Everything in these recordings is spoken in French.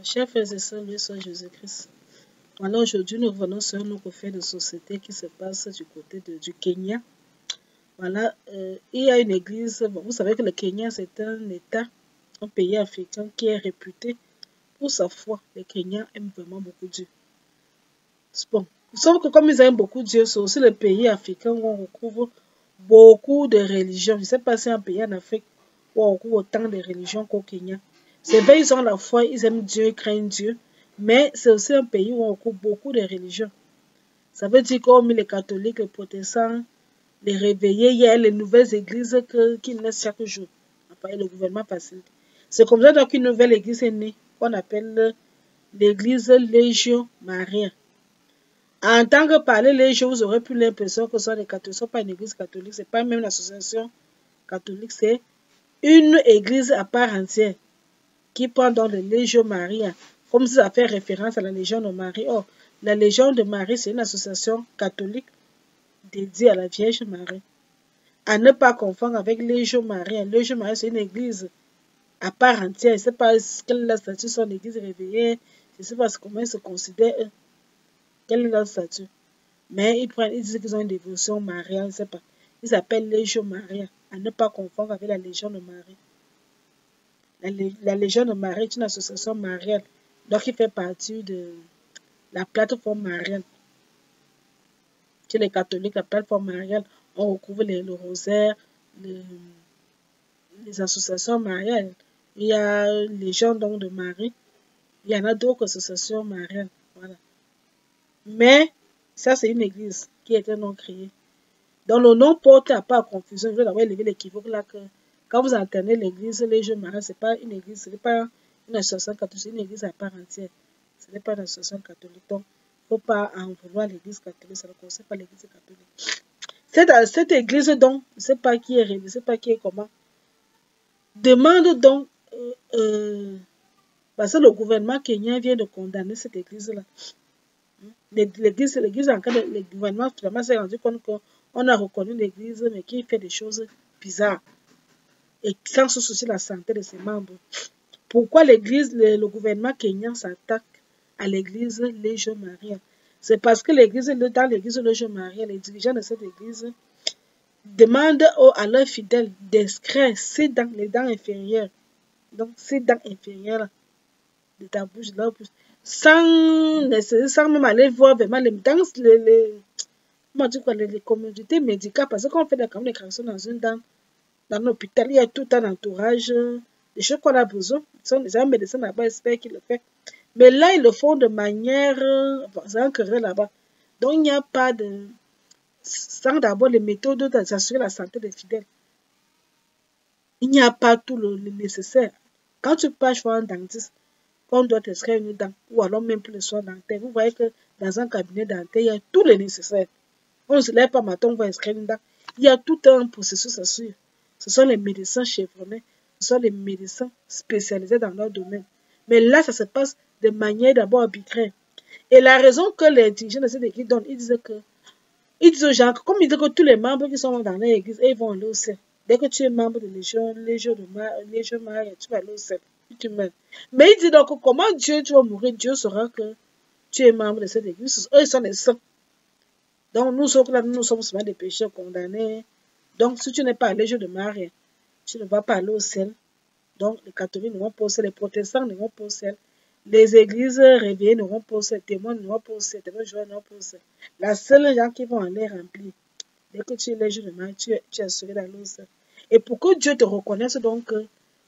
Chers frères et sœurs, loué soit Jésus-Christ. Voilà, aujourd'hui, nous revenons sur un autre fait de société qui se passe du côté du Kenya. Voilà, il y a une église. Bon, vous savez que le Kenya, c'est un État, un pays africain qui est réputé pour sa foi. Les Kenyans aiment vraiment beaucoup Dieu. Bon, sauf que comme ils aiment beaucoup Dieu, c'est aussi le pays africain où on retrouve beaucoup de religions. Je ne sais pas si un pays en Afrique où on retrouve autant de religions qu'au Kenya. C'est vrai, ils ont la foi, ils aiment Dieu, ils craignent Dieu, mais c'est aussi un pays où on retrouve beaucoup de religions. Ça veut dire comme les catholiques, les protestants, les réveillés, il y a les nouvelles églises qui naissent chaque jour. Enfin, le gouvernement facilite. C'est comme ça qu'une nouvelle église est née, qu'on appelle l'église Légion Maria. En tant que parler Légion, vous aurez plus l'impression que ce sont les catholiques. Ce n'est pas une église catholique, ce n'est pas même l'association catholique, c'est une église à part entière qui prend dans le Légion Maria, comme si ça fait référence à la Légion de Marie. Or, la Légion de Marie, c'est une association catholique dédiée à la Vierge Marie. À ne pas confondre avec Légion Marie. Légion Marie, c'est une église à part entière. Je ne sais pas quelle est la statue sur l'église réveillée. Je ne sais pas comment ils se considèrent. Quel est leur statut? Mais ils disent qu'ils ont une dévotion mariale, je ne sais pas. Ils s'appellent Légion Maria. À ne pas confondre avec la Légion de Marie. La Légion de Marie est une association mariale, donc il fait partie de la plateforme mariale. Chez les catholiques, la plateforme mariale, on retrouve le rosaire, les associations mariales. Il y a Légion donc de Marie, il y en a d'autres associations mariales. Voilà. Mais ça, c'est une église qui a été non créée. Donc le nom porte à pas à confusion. Je vais d'abord élever l'équivoque là que quand vous entendez l'église, les jeunes mariés, ce n'est pas une église, ce n'est pas une association catholique, c'est une église à part entière. Ce n'est pas une association catholique. Donc, il ne faut pas en vouloir l'église catholique, ça ne concerne pas l'église catholique. Cette église, donc, je ne sais pas qui est révélée, je ne sais pas qui est comment, demande donc, parce que le gouvernement kenyan vient de condamner cette église-là. L'église en cas de le gouvernement finalement s'est rendu compte qu'on a reconnu l'église, mais qui fait des choses bizarres et sans se soucier de la santé de ses membres. Pourquoi l'église, le gouvernement kenyan s'attaque à l'église Légion Maria? C'est parce que dans l'église Légion Maria, les dirigeants de cette église demandent à leurs fidèles d'extraire les dents inférieures. Donc, ces dents inférieures de ta bouche, de leur bouche, sans même aller voir vraiment les communautés médicales, parce qu'on fait des corrections dans une dent. Dans l'hôpital, il y a tout un entourage, des choses qu'on a besoin. C'est un médecin là-bas, expert qui le fait. Mais là, ils le font de manière, c'est un querelle là-bas. Donc, il n'y a pas de, sans d'abord les méthodes d'assurer la santé des fidèles. Il n'y a pas tout le nécessaire. Quand tu pars voir un dentiste, on doit t'extraire une dent, ou alors même pour les soins dentaires, vous voyez que dans un cabinet dentaire, il y a tout le nécessaire. On ne se lève pas matin, on va extraire une dent. Il y a tout un processus à suivre. Ce sont les médecins chevronnés, ce sont les médecins spécialisés dans leur domaine. Mais là, ça se passe de manière d'abord arbitraire. Et la raison que les dirigeants de cette église donnent, ils disent aux gens, comme ils disent que tous les membres qui sont dans l'église, ils vont aller au ciel. Dès que tu es membre de Légion Maria, tu vas aller au ciel. Tu meurs. Mais ils disent donc comment Dieu, tu vas mourir, Dieu saura que tu es membre de cette église. Eux, ils sont les saints. Donc, nous sommes seulement des pécheurs condamnés. Donc, si tu n'es pas Légion de Marie, tu ne vas pas aller au ciel. Donc, les catholiques ne vont pas au ciel, les protestants ne vont pas au ciel. Les églises réveillées ne vont pas au ciel, les témoins ne vont pas au ciel, les témoins joueurs ne vont pas au ciel. La seule gens qui vont aller remplir, dès que tu es Légion de Marie, tu es assuré d'aller au ciel. Et pour que Dieu te reconnaisse, donc,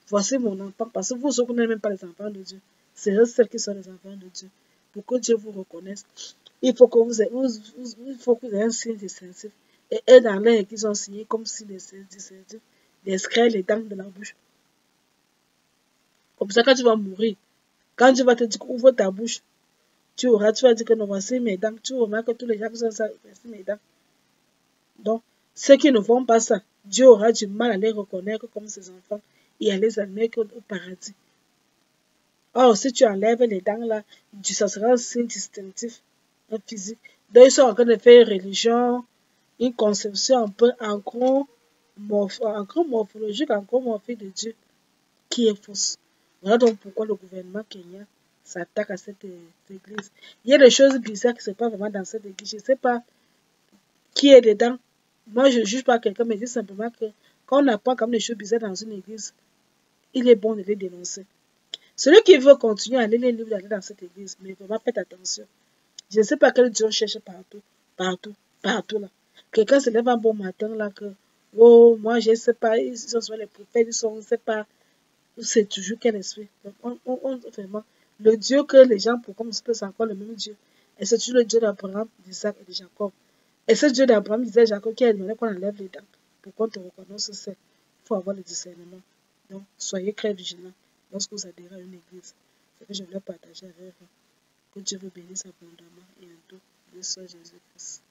voici mon enfant, parce que vous ne connaissez même pas les enfants de Dieu. C'est eux celles qui sont les enfants de Dieu. Pour que Dieu vous reconnaisse, il faut que vous ayez un signe distinctif. Et eux, dans l'air, qu'ils ont signé comme si les signes distinctifs d'extraire les dents de la bouche. Comme ça, quand tu vas mourir, quand tu vas te dire ouvre ta bouche, tu vas dire que non, voici mes dents. Tu remarques que tous les gens qui sont ça, voici mes dents. Donc, ceux qui ne font pas ça, Dieu aura du mal à les reconnaître comme ses enfants et à les admettre au paradis. Or, si tu enlèves les dents là, ça sera un signe distinctif, un physique. Donc, ils sont en train de faire religion, une conception un peu morphologique, anachromorphique de Dieu, qui est fausse. Voilà donc pourquoi le gouvernement kenyan s'attaque à cette église. Il y a des choses bizarres qui se passent vraiment dans cette église. Je ne sais pas qui est dedans. Moi, je ne juge pas quelqu'un, mais je dis simplement que quand on apprend comme des choses bizarres dans une église, il est bon de les dénoncer. Celui qui veut continuer à aller les livres d'aller dans cette église, mais vraiment faites attention. Je ne sais pas quel Dieu cherche partout là. Quelqu'un se lève un bon matin là que, oh, moi je ne sais pas, ils sont sur les prophètes, ils sont, je ne sais pas, c'est toujours quel esprit. Donc, vraiment, le Dieu que les gens pour comme c'est encore le même Dieu. Et c'est toujours le Dieu d'Abraham, d'Isaac et de Jacob. Et ce Dieu d'Abraham, d'Isaac et Jacob qui a demandé qu'on enlève les dents pour qu'on te reconnaisse, il faut avoir le discernement. Donc, soyez très vigilants lorsque vous adhérez à une église. C'est que je voulais partager avec vous. Que Dieu vous bénisse abondamment et en tout. Le Seigneur Jésus-Christ.